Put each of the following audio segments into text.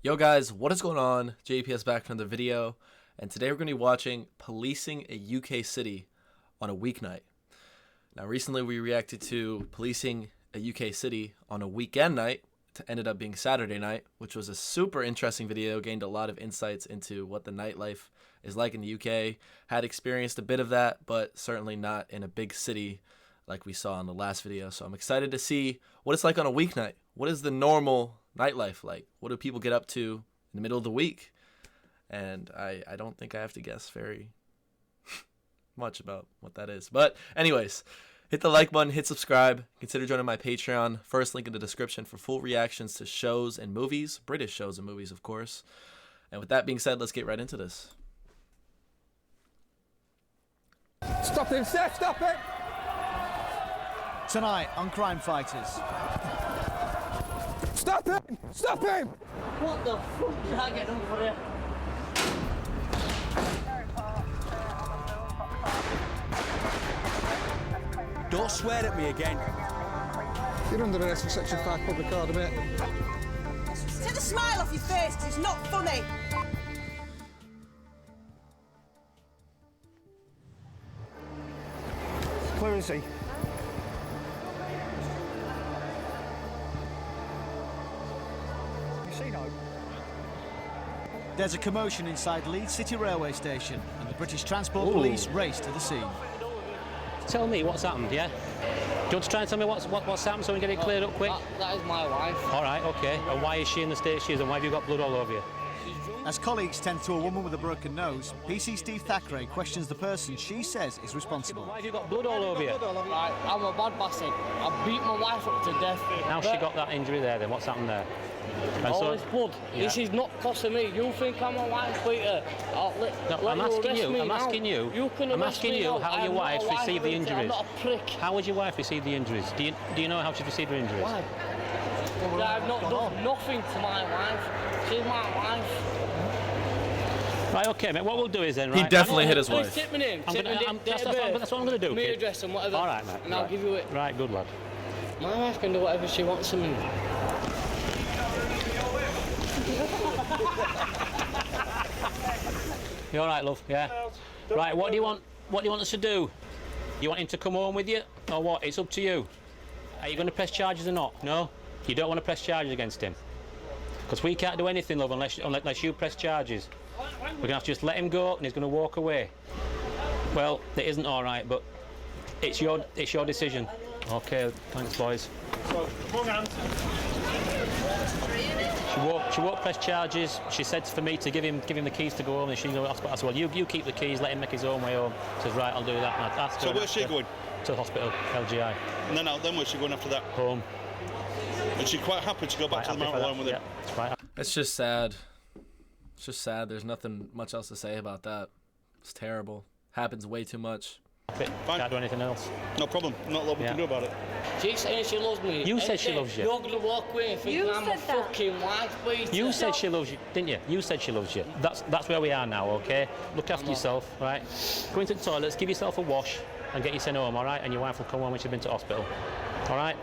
Yo guys, what is going on? JPS back for another video, and today we're going to be watching policing a UK city on a weeknight. Now recently we reacted to policing a UK city on a weekend night. It ended up being Saturday night, which was a super interesting video, gained a lot of insights into what the nightlife is like in the UK. Had experienced a bit of that, but certainly not in a big city like we saw in the last video. So I'm excited to see what it's like on a weeknight. What is the normal nightlife like? What do people get up to in the middle of the week? And I don't think I have to guess very much about what that is. But anyways, hit the like button, hit subscribe, consider joining my Patreon. First link in the description for full reactions to shows and movies, British shows and movies, of course. And with that being said, let's get right into this. Stop him, Seth, stop it! Tonight on Crime Fighters. Stop him! Stop him! What the fuck did I get done for it? Don't swear at me again. You're under arrest for Section 5 public order, mate. Take the smile off your face, 'cause it's not funny. Where is he? You seen him? There's a commotion inside Leeds City Railway Station, and the British Transport Police race to the scene. Tell me what's happened, yeah? Do you want to try and tell me what's happened so we can get it cleared up quick? That is my wife. All right, okay. And why is she in the state she is, and why have you got blood all over you? As colleagues tend to a woman with a broken nose, PC Steve Thackeray questions the person she says is responsible. Why have you got blood all over you? Right, I'm a bad bastard. I beat my wife up to death. How's she got that injury there then? What's happened there? And All this blood. Yeah. This is not costing me. You think I'm a wife beater? I'm asking you how your wife received the injuries. I'm not a prick. How would your wife receive the injuries? Do you know how she received her injuries? Why? I've not done nothing to my wife. She's my wife. Right, okay, mate. What we'll do is then, right? He definitely hit his wife. Tip me name. That's what I'm going to do. My kid. address and whatever. All right, mate. And I'll give you it. Right, good lad. My wife can do whatever she wants to me. You all right, love? Yeah. Right. What do you want? What do you want us to do? You want him to come home with you, or what? It's up to you. Are you going to press charges or not? No. You don't want to press charges against him, because we can't do anything, love, unless you press charges. We're going to have to just let him go, and he's going to walk away. Well, it isn't all right, but it's your decision. Okay. Thanks, boys. She won't press charges. She said for me to give him the keys to go home, and she goes, I said, well, you keep the keys, let him make his own way home. She says, right, I'll do that. And I asked her, so where's she going? To the hospital, LGI. No, then where's she going after that? Home. And she's quite happy to go back to the mountain alone with him? Yeah, it's quite happy. It's just sad. It's just sad. There's nothing much else to say about that. It's terrible. Happens way too much. Fine. Can't do anything else. No problem. Not a lot we can do about it. She's saying she loves me. You said she loves you. You're going to walk away and think I'm a fucking wife beater. You said she loves you, didn't you? You said she loves you. That's where we are now, okay? Look after yourself, right? Go into the toilets, give yourself a wash, and get you sent home, all right? And your wife will come home when she's been to hospital, all right?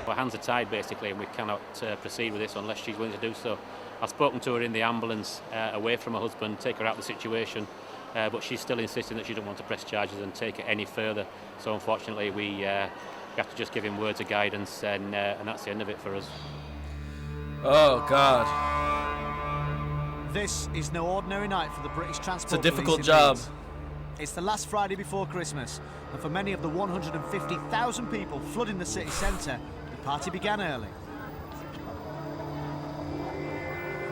Our hands are tied, basically, and we cannot proceed with this unless she's willing to do so. I've spoken to her in the ambulance, away from her husband, take her out of the situation. But she's still insisting that she doesn't want to press charges and take it any further. So unfortunately, we have to just give him words of guidance, and that's the end of it for us. Oh God. This is no ordinary night for the British Transport It's a difficult Police in job. Leeds. It's the last Friday before Christmas, and for many of the 150,000 people flooding the city centre, the party began early.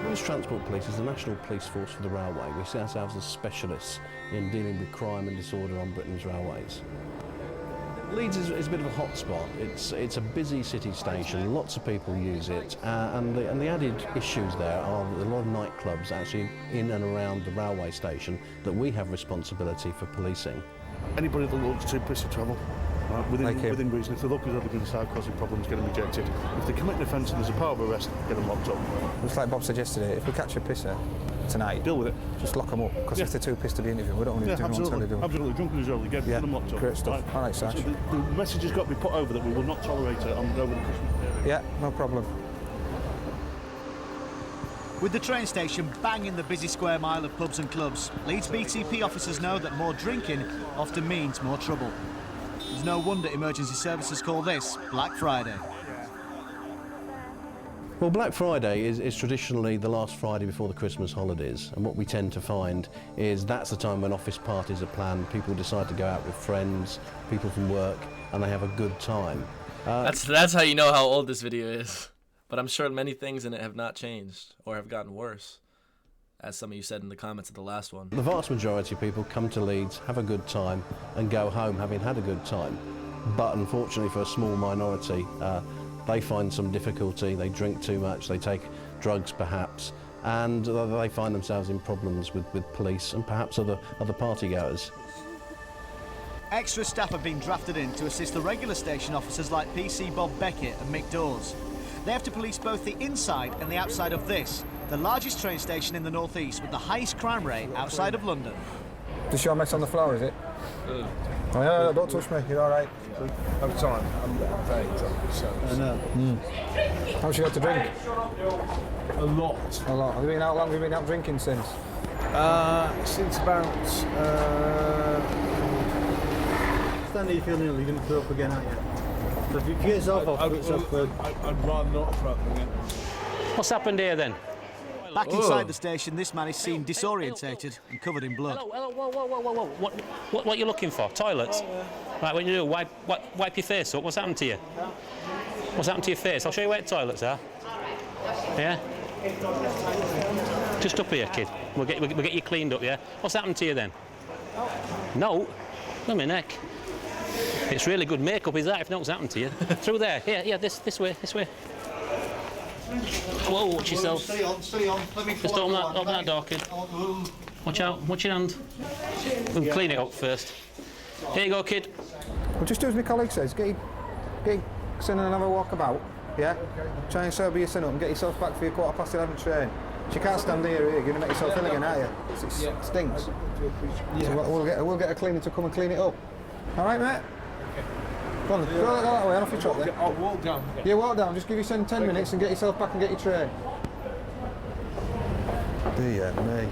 British Transport Police is the national police force for the railway. We see ourselves as specialists in dealing with crime and disorder on Britain's railways. Leeds is a bit of a hotspot. It's a busy city station, lots of people use it, and the added issues there are that a lot of nightclubs actually in and around the railway station that we have responsibility for policing. Anybody that looks too pissed to travel, within reason, if they look as though they're going to start causing problems, get them ejected. If they commit an offence and there's a power of arrest, get them locked up. Just like Bob said yesterday, if we catch a pisser tonight, deal with it. Just lock them up, because if they're too pissed to be interviewed, we don't want to do what we're doing. Absolutely, drunken as early, get them locked up. Great stuff. All right, Sash. So the message has got to be put over that we will not tolerate it over the Christmas period. Yeah, no problem. With the train station bang in the busy square mile of pubs and clubs, Leeds BTP officers know that more drinking often means more trouble. There's no wonder emergency services call this Black Friday. Well, Black Friday is traditionally the last Friday before the Christmas holidays, and what we tend to find is that's the time when office parties are planned, people decide to go out with friends, people from work, and they have a good time. That's how you know how old this video is. But I'm sure many things in it have not changed or have gotten worse, as some of you said in the comments of the last one. The vast majority of people come to Leeds, have a good time, and go home having had a good time. But unfortunately for a small minority, they find some difficulty, they drink too much, they take drugs perhaps, and they find themselves in problems with police and perhaps other partygoers. Extra staff have been drafted in to assist the regular station officers like PC Bob Beckett and Mick Dawes. They have to police both the inside and the outside of this, the largest train station in the northeast with the highest crime rate outside of London. Just your mess on the floor, is it? Oh, yeah, don't touch me, you're all right. I'm sorry, I'm very drunk, so... I know. How much you got to drink? A lot. A lot. How long have you been out drinking since? Since about... Stanley, you feel ill, you're going to throw up again, aren't you? So if you get yourself off, I'd rather not throw up again. What's happened here then? Back inside the station, this man is seen disorientated and covered in blood. Hello, whoa. What are you looking for? Toilets? Right, what you do, wipe your face up. What's happened to you? What's happened to your face? I'll show you where the toilets are. Yeah? Just up here, kid. We'll get you cleaned up, yeah? What's happened to you then? No? Look at my neck. It's really good makeup, is that, if nothing's happened to you? Through there. Yeah, this way. Whoa, watch yourself. Stay on. Let me just open that door, kid. Watch out, watch your hand. We'll clean it up first. Here you go, kid. Well, just do as my colleague says, get your sin and have a walk about, yeah? Try and sober your sin up and get yourself back for your 11:15 train. You can't stand here, you're going to make yourself ill again, aren't you? It stinks. So we'll get a cleaner to come and clean it up. All right, mate? Go on, go that way, off your truck then. I'll walk down. Yeah, walk down, just give yourself 10 minutes and get yourself back and get your train. Dear me.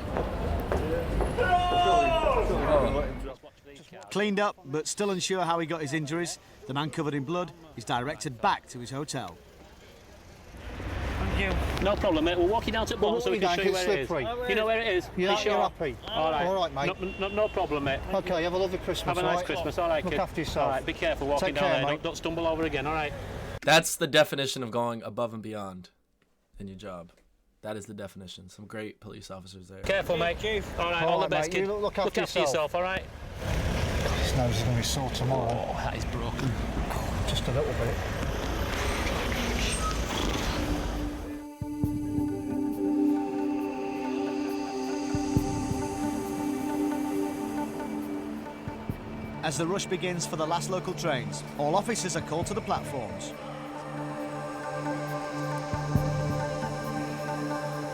Cleaned up, but still unsure how he got his injuries, the man covered in blood is directed back to his hotel. Thank you. No problem, mate. We'll walk you down to the bottom so we can show you where it is. You know where it is? You're sure? happy? All right, mate. No problem, mate. OK, have a lovely Christmas. Have a nice Christmas, all right, kid. Look after yourself. All right, be careful walking down there. Don't stumble over again, all right? That's the definition of going above and beyond in your job. That is the definition. Some great police officers there. Careful, mate. All right, all the best, kid. Look after yourself, all right? This nose is going to be sore tomorrow. Oh, that is broken. Just a little bit. As the rush begins for the last local trains, all officers are called to the platforms.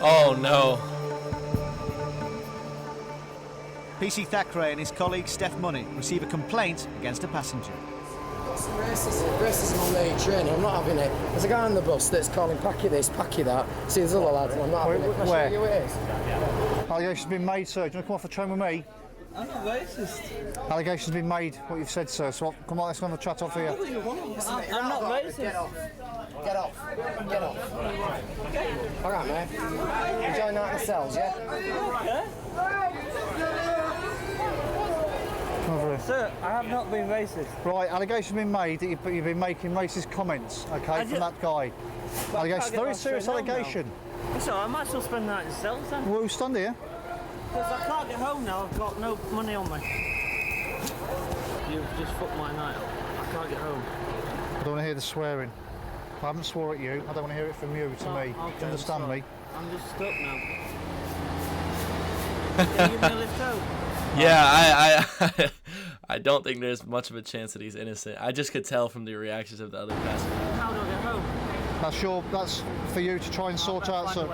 Oh no. PC Thackeray and his colleague Steph Money receive a complaint against a passenger. It's racism on the train. I'm not having it. There's a guy on the bus that's calling packy this, packy that. See, there's other lads, and I'm not having it. Can I show you who it is? Allegation's been made, sir. Do you want to come off the train with me? I'm not racist. Allegation's been made, what you've said, sir. So come on, let's have a chat off here. I'm not racist. Get off. All right, mate. Enjoying that in the cells, yeah? Okay. Sir, I have not been racist. Right, allegation's been made that you've been making racist comments, okay, from that guy. Allegation, very serious allegation. So I might as well spend the night in the cells then. Well, stand here. Because I can't get home now, I've got no money on me. You've just fucked my night up. I can't get home. I don't want to hear the swearing. I haven't swore at you, I don't want to hear it from you to me. Okay, Do you understand me? I'm just stuck now. Can you give me a lift home? Yeah, I don't think there's much of a chance that he's innocent. I just could tell from the reactions of the other passengers. How do I get home? That's for you to try and sort out, sir.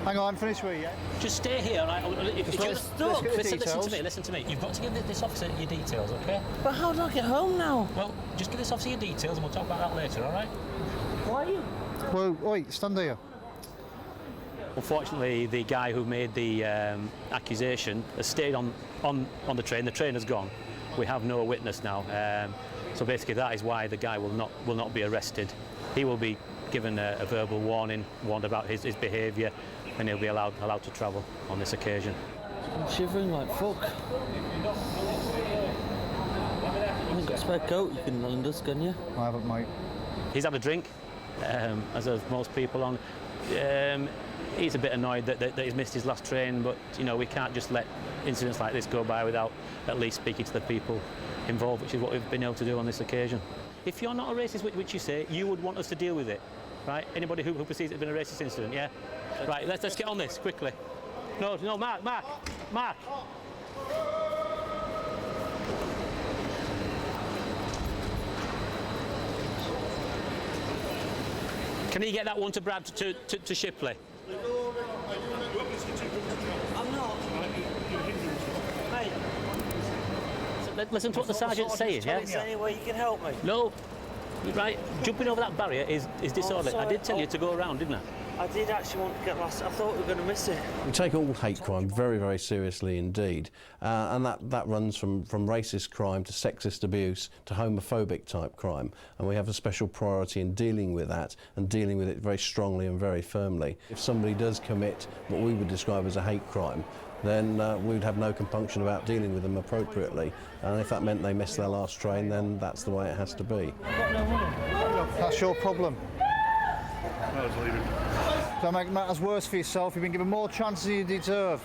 Hang on, I haven't finished with you yet. Just stay here, right? Listen to me. You've got to give this officer your details, okay? But how do I get home now? Well, just give this officer your details and we'll talk about that later, all right? Why are you? Well, wait, stand here. Unfortunately, the guy who made the accusation has stayed on the train. The train has gone. We have no witness now. So basically, that is why the guy will not be arrested. He will be given a verbal warning, warned about his behaviour, and he'll be allowed to travel on this occasion. I'm shivering like fuck. I haven't got a spare coat you can lend us, can you? I haven't, mate. He's had a drink, as have most people on. He's a bit annoyed that he's missed his last train, but you know, we can't just let incidents like this go by without at least speaking to the people involved, which is what we've been able to do on this occasion. If you're not a racist, which you say, you would want us to deal with it, right? Anybody who perceives it's been a racist incident, yeah? Right, let's get on this quickly. No, Mark. Can you get that one to Brad to Shipley? I'm not. Mate. Listen to what the sergeant's saying, yeah? Is there any way you can help me? No. Right, jumping over that barrier is disorderly. I did tell you to go around, didn't I? I did actually want to get last. I thought we were going to miss it. We take all hate crime very, very seriously indeed, and that runs from racist crime to sexist abuse to homophobic type crime, and we have a special priority in dealing with that and dealing with it very strongly and very firmly. If somebody does commit what we would describe as a hate crime, then we would have no compunction about dealing with them appropriately, and if that meant they missed their last train, then that's the way it has to be. That's your problem. I was leaving. Don't make matters worse for yourself. You've been given more chances than you deserve.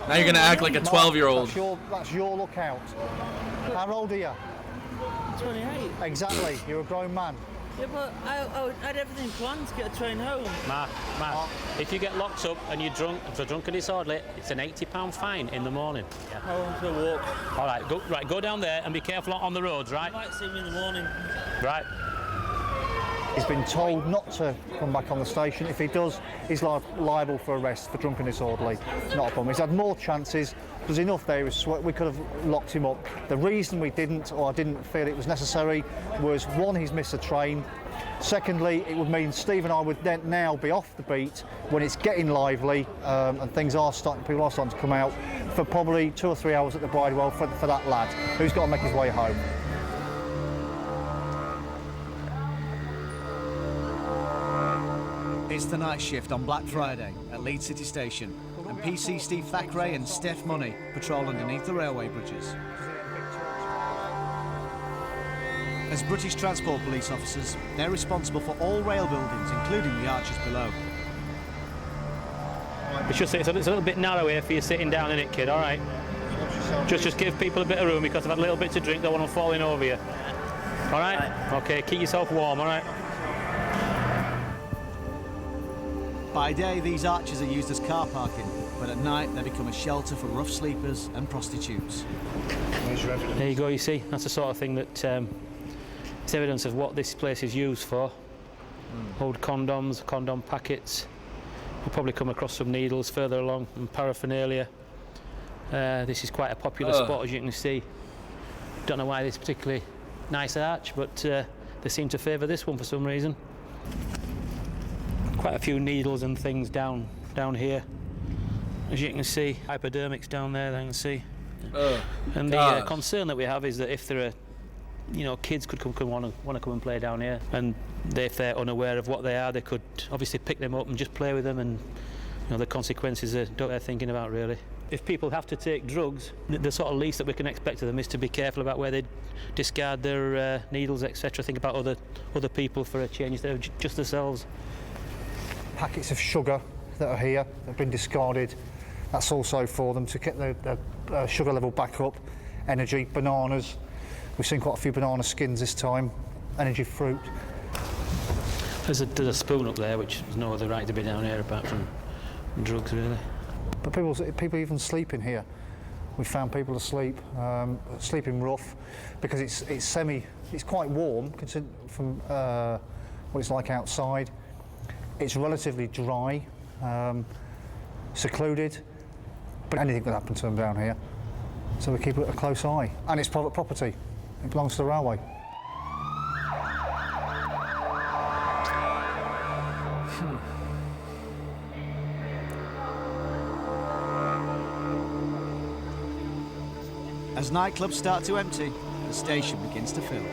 Now you're going to act like a 12-year-old. That's your lookout. How old are you? 28. Exactly. You're a grown man. Yeah, but I had everything planned to get a train home. Mark, if you get locked up and you're drunk and for drunk and disorderly, it's an £80 fine in the morning. Yeah. I want to walk. All right, go down there and be careful on the roads, right? You might see me in the morning. Right. He's been told not to come back on the station. If he does, he's liable for arrest for drunk and disorderly. Not a problem. He's had more chances. There's enough there. We could have locked him up. The reason we didn't, or I didn't feel it was necessary, was one, he's missed a train. Secondly, it would mean Steve and I would then now be off the beat when it's getting lively and people are starting to come out for probably 2 or 3 hours at the Bridewell for that lad who's got to make his way home. It's the night shift on Black Friday at Leeds City Station, and PC Steve Thackeray and Steph Money patrol underneath the railway bridges. As British Transport Police officers, they're responsible for all rail buildings, including the arches below. We should say it's a little bit narrow here for you sitting down in it, kid, all right? Just give people a bit of room because I've had a little bit to drink, don't want them falling over you. All right? Okay, keep yourself warm, all right? By day, these arches are used as car parking, but at night they become a shelter for rough sleepers and prostitutes. There you go, you see, that's the sort of thing that it's evidence of what this place is used for. Old condoms, condom packets. You'll probably come across some needles further along and paraphernalia. This is quite a popular spot, as you can see. Don't know why this particularly nice arch, but they seem to favour this one for some reason. Quite a few needles and things down here, as you can see. Hypodermics down there, you can see. And the concern that we have is that if there are, kids could want to come and play down here, and if they're unaware of what they are, they could obviously pick them up and just play with them, and the consequences they're thinking about really. If people have to take drugs, the sort of least that we can expect of them is to be careful about where they discard their needles, etc. Think about other people for a change instead of just themselves. Packets of sugar that are here that have been discarded, that's also for them to get the sugar level back up. Energy, bananas, we've seen quite a few banana skins this time, energy fruit. There's a spoon up there which has no other right to be down here apart from drugs really. But people even sleep in here. We found people asleep, sleeping rough, because it's quite warm considering from what it's like outside. It's relatively dry, secluded, but anything could happen to them down here. So we keep it a close eye. And it's private property. It belongs to the railway. As nightclubs start to empty, the station begins to fill. You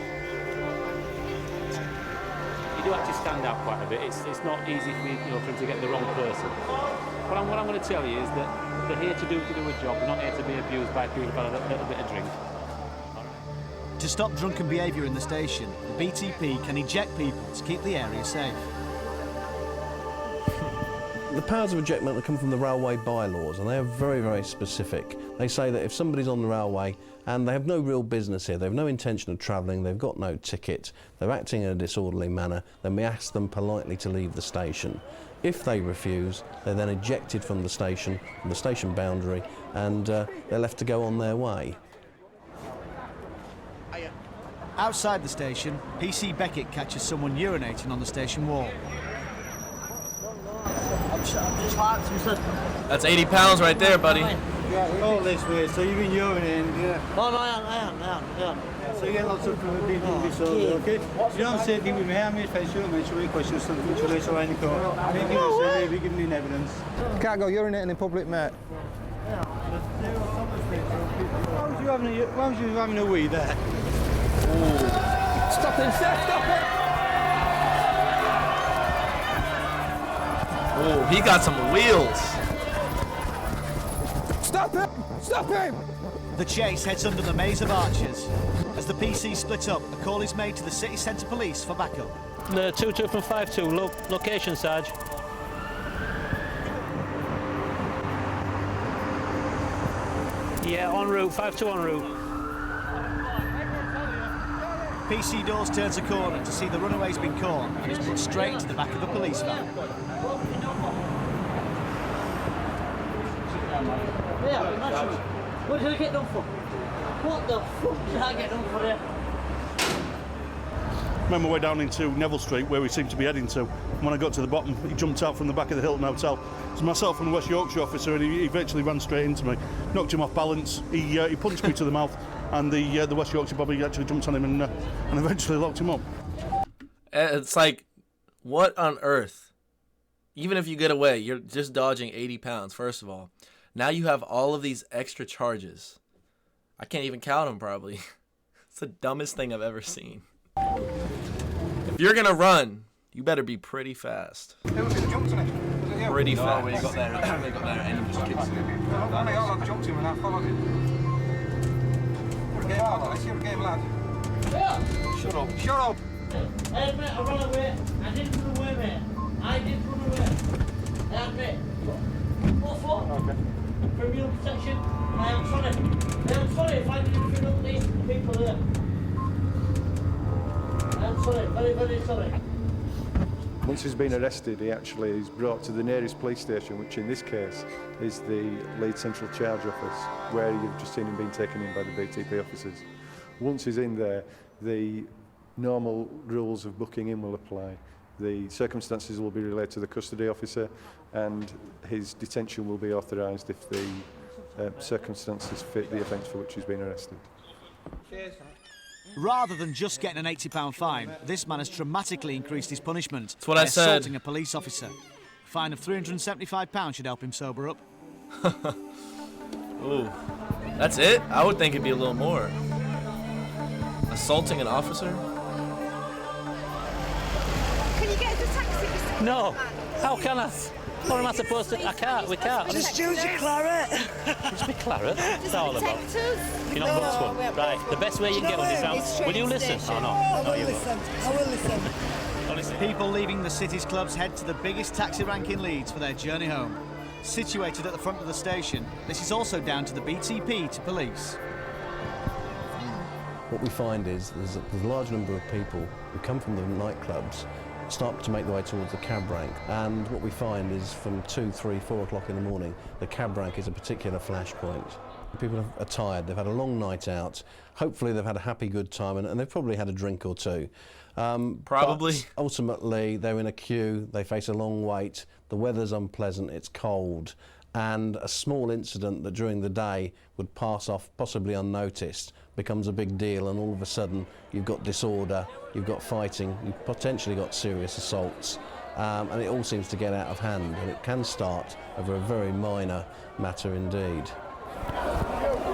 do actually stand out quite a bit. It's not easy for him to get the wrong person. What I'm going to tell you is that they're here to do a job. They're not here to be abused by people who've had a little bit of drink. To stop drunken behaviour in the station, the BTP can eject people to keep the area safe. The powers of ejectment come from the railway bylaws, and they are very, very specific. They say that if somebody's on the railway and they have no real business here, they have no intention of travelling, they've got no ticket, they're acting in a disorderly manner, then we ask them politely to leave the station. If they refuse, they're then ejected from the station boundary, and they're left to go on their way. Outside the station, PC Beckett catches someone urinating on the station wall. That's 80 pounds right there, buddy. All this way, so you've been urinating, yeah. Oh, no, I am. So you get lots of people disorder, okay? You don't say things with me, I'm here to make sure you question something, so later on in court. Maybe you say, maybe give me evidence. You can't go urinating in public, mate. Why was you having a wee there? Stop him, Seth, stop it! Oh, he got some wheels. Stop him! Stop him! The chase heads under the maze of archers. As the PC split up, a call is made to the city centre police for backup. The 22 from 52, location, Sarge. Yeah, en route, 52 en route. PC Dawes turns a corner to see the runaway's been caught and is put straight into the back of a police van. What did I get done for? What the fuck did I get done for there? Made my way down into Neville Street, where we seemed to be heading to. And when I got to the bottom, he jumped out from the back of the Hilton Hotel. It was myself and the West Yorkshire officer, and he eventually ran straight into me. Knocked him off balance. He punched me to the mouth, and the West Yorkshire bobby actually jumped on him and eventually locked him up. It's like, what on earth? Even if you get away, you're just dodging 80 pounds, first of all. Now you have all of these extra charges. I can't even count them, probably. It's the dumbest thing I've ever seen. If you're gonna run, you better be pretty fast. Pretty fast. When he got there, and he just kicked him. I jumped him and I followed him. You're a game lad. Shut up. Shut up. Hey, mate, I ran away. I didn't run away, mate. I did run away. Hey, mate. What for? Okay. For immune protection. I am sorry if I didn't fill up these people there. I'm sorry, very, very sorry. Once he's been arrested, he actually is brought to the nearest police station, which in this case is the Leeds Central Charge Office, where you've just seen him being taken in by the BTP officers. Once he's in there, the normal rules of booking in will apply. The circumstances will be relayed to the custody officer, and his detention will be authorised if the circumstances fit the offence for which he's been arrested. Rather than just getting an £80 fine, this man has dramatically increased his punishment. That's what I said. Assaulting a police officer. A fine of £375 should help him sober up. Ooh, that's it? I would think it'd be a little more. Assaulting an officer? Can you get us a taxi? No, how can I? What am I supposed to? I can't, we can't. Just choose your claret. Just be claret. That's all about. You're not booked one. Right, the best way you can get one is round. Will you listen? Oh no. I will listen. Honestly. People leaving the city's clubs head to the biggest taxi rank in Leeds for their journey home. Situated at the front of the station, this is also down to the BTP to police. What we find is there's a large number of people who come from the nightclubs, start to make their way towards the cab rank, and what we find is from 2, 3, 4 o'clock in the morning, the cab rank is a particular flashpoint. People are tired, they've had a long night out, hopefully they've had a happy good time, and they've probably had a drink or two. Probably. But ultimately, they're in a queue, they face a long wait, the weather's unpleasant, it's cold, and a small incident that during the day would pass off possibly unnoticed becomes a big deal, and all of a sudden you've got disorder, you've got fighting, you've potentially got serious assaults, and it all seems to get out of hand, and it can start over a very minor matter indeed.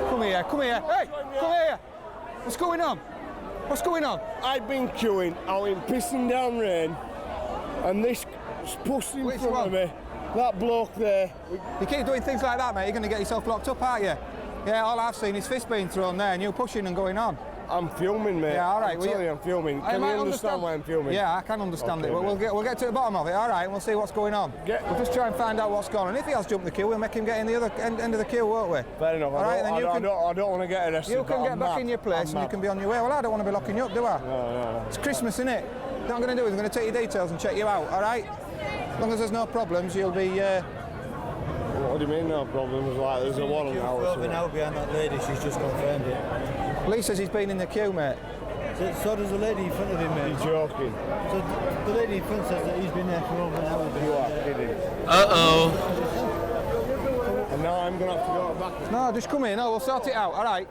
Come here, come here. Hey! Come here. What's going on? What's going on? I've been queuing out in pissing down rain, and this pussy in front of me, that bloke there. You keep doing things like that, mate, you're going to get yourself locked up, aren't you? Yeah, all I've seen is fist being thrown there and you pushing and going on. I'm filming, mate. Yeah, all right. I'm filming. Can you understand why I'm filming? Yeah, I can understand it. Okay, We'll get to the bottom of it, all right, and we'll see what's going on. We'll just try and find out what's going on. If he has jumped the queue, we'll make him get in the other end of the queue, won't we? Fair enough. All right, I don't want to get arrested. You can get back in your place and you can be on your way. Well, I don't want to be locking you up, do I? No. It's Christmas, isn't it? What I'm going to do is I'm going to take your details and check you out, all right? As long as there's no problems, you'll be... What do you mean no problems? Like, there's a warrant now or something? Out behind that lady, she's just confirmed it. Lee says he's been in the queue, mate. So does the lady in front of him, mate. You're joking. So the lady in front says that he's been there for over an hour. You are kidding. Uh-oh. And now I'm going to have to go back. No, just come in. No, we'll sort it out, all right?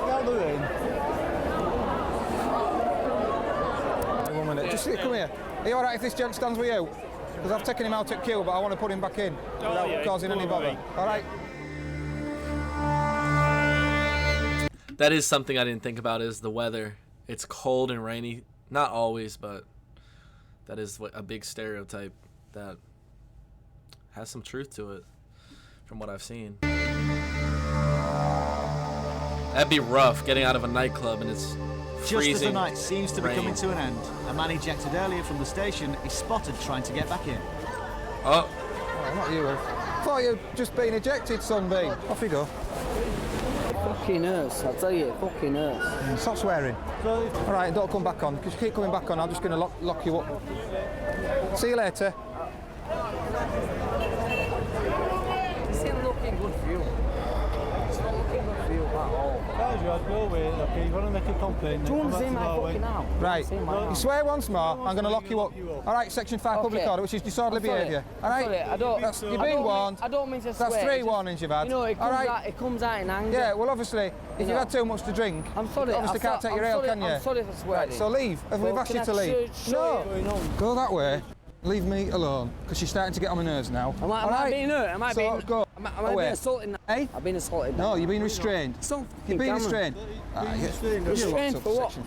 Down the rain. 1 minute. Just come here. Are you all right if this gent stands with you? Because I've taken him out at queue, but I want to put him back in without causing any bother. All right? That is something I didn't think about is the weather. It's cold and rainy. Not always, but that is a big stereotype that has some truth to it from what I've seen. That'd be rough getting out of a nightclub and it's freezing. Just as the night seems to be rain. coming to an end, a man ejected earlier from the station is spotted trying to get back in. Oh. Not you. I thought you'd just been ejected, Sunbeam. Off you go. Fucking nurse, I'll tell you, fucking nurse. Stop swearing. All right, don't come back on, because you keep coming back on, I'm just going to lock you up. See you later. It's not looking good for you. It's not looking good for you at all. Guys, you have to go away, okay? You want to make a complaint. Do you want to see my fucking house? Right, you swear once more, I'm going to lock you up. All right, Section 5 public order, which is disorderly behaviour. All right? You've been warned. I don't mean to swear. That's 3 warnings you've had. You know, it comes out in anger. Yeah, well, obviously, if you've had too much to drink, I'm sorry, obviously can't take your ale, can you? I'm sorry for swearing. Right, so leave. We've asked you to leave. No, go that way. Leave me alone, because she's starting to get on my nerves now. Am I being hurt? Am I being... Go. Am I being assaulted now? Hey? I've been assaulted now. No, you're being restrained. You're being restrained. Restrained for what?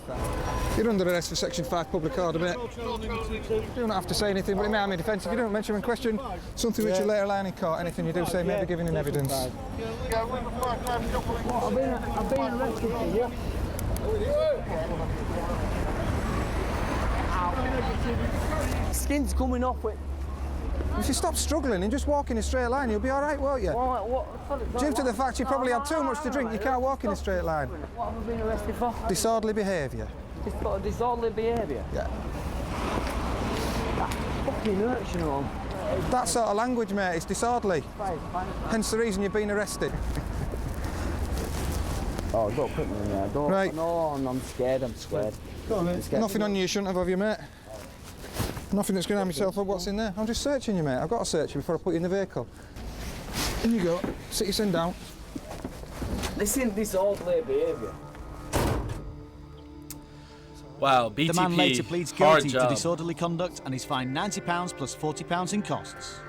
You're under arrest for Section 5 public order, mate. You don't have to say anything, but it may have me defence. If you don't mention in question something which you later line in court, anything you do say may be given in evidence. I've been arrested for what? Skin's coming off with... If you stop struggling and just walk in a straight line, you'll be all right, won't you? Due to the fact you probably had too much to drink, you can't walk in a straight line. What have I been arrested for? Disorderly behaviour. Disorderly behaviour? Yeah. That fucking hurts, you know. That sort of language, mate, it's disorderly. Hence the reason you've been arrested. Oh, don't put me in there. Don't. Right. No, I'm scared, I'm scared. Nothing on you shouldn't have you, mate? Nothing that's going to harm yourself or what's in there. I'm just searching you, mate. I've got to search you before I put you in the vehicle. In you go. Sit your sin down. This isn't disorderly behaviour. Wow, BTP, the man later pleads hard guilty job. to disorderly conduct and is fined £90 plus £40 in costs.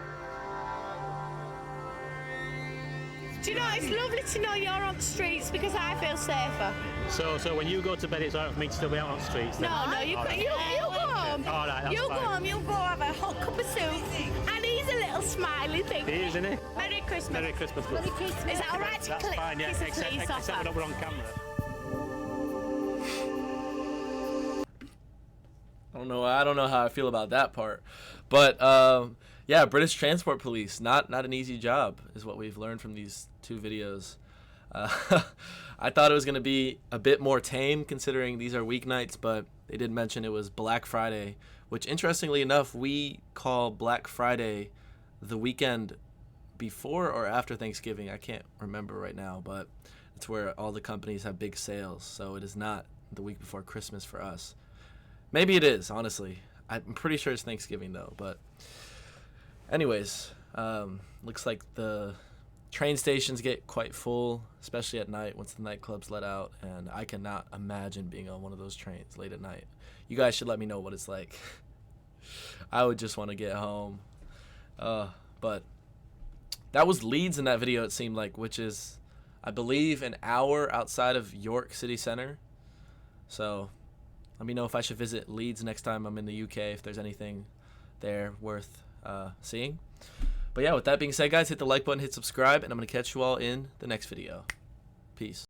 Do you know, it's lovely to know you're on the streets because I feel safer. So when you go to bed, it's all right for me to still be out on the streets then? No, you go home. All right, that's you'll fine. go home, you'll go have a hot cup of soup, and he's a little smiley thing. He is, isn't he? Merry Christmas. Merry Christmas. Merry Christmas. Is that all right to That's click? fine, yeah, Kiss a except police when we're on camera. I don't know how I feel about that part. But yeah, British Transport Police, not an easy job is what we've learned from these 2 videos. I thought it was going to be a bit more tame considering these are weeknights, but they did mention it was Black Friday, which interestingly enough, we call Black Friday the weekend before or after Thanksgiving. I can't remember right now, but it's where all the companies have big sales. So it is not the week before Christmas for us. Maybe it is, honestly. I'm pretty sure it's Thanksgiving though, but anyways, looks like the train stations get quite full, especially at night once the nightclubs let out, and I cannot imagine being on one of those trains late at night. You guys should let me know what it's like. I would just want to get home. But that was Leeds in that video, it seemed like, which is I believe, an hour outside of York City Center. So let me know if I should visit Leeds next time I'm in the UK, if there's anything there worth seeing. But yeah, with that being said, guys, hit the like button, hit subscribe, and I'm going to catch you all in the next video. Peace.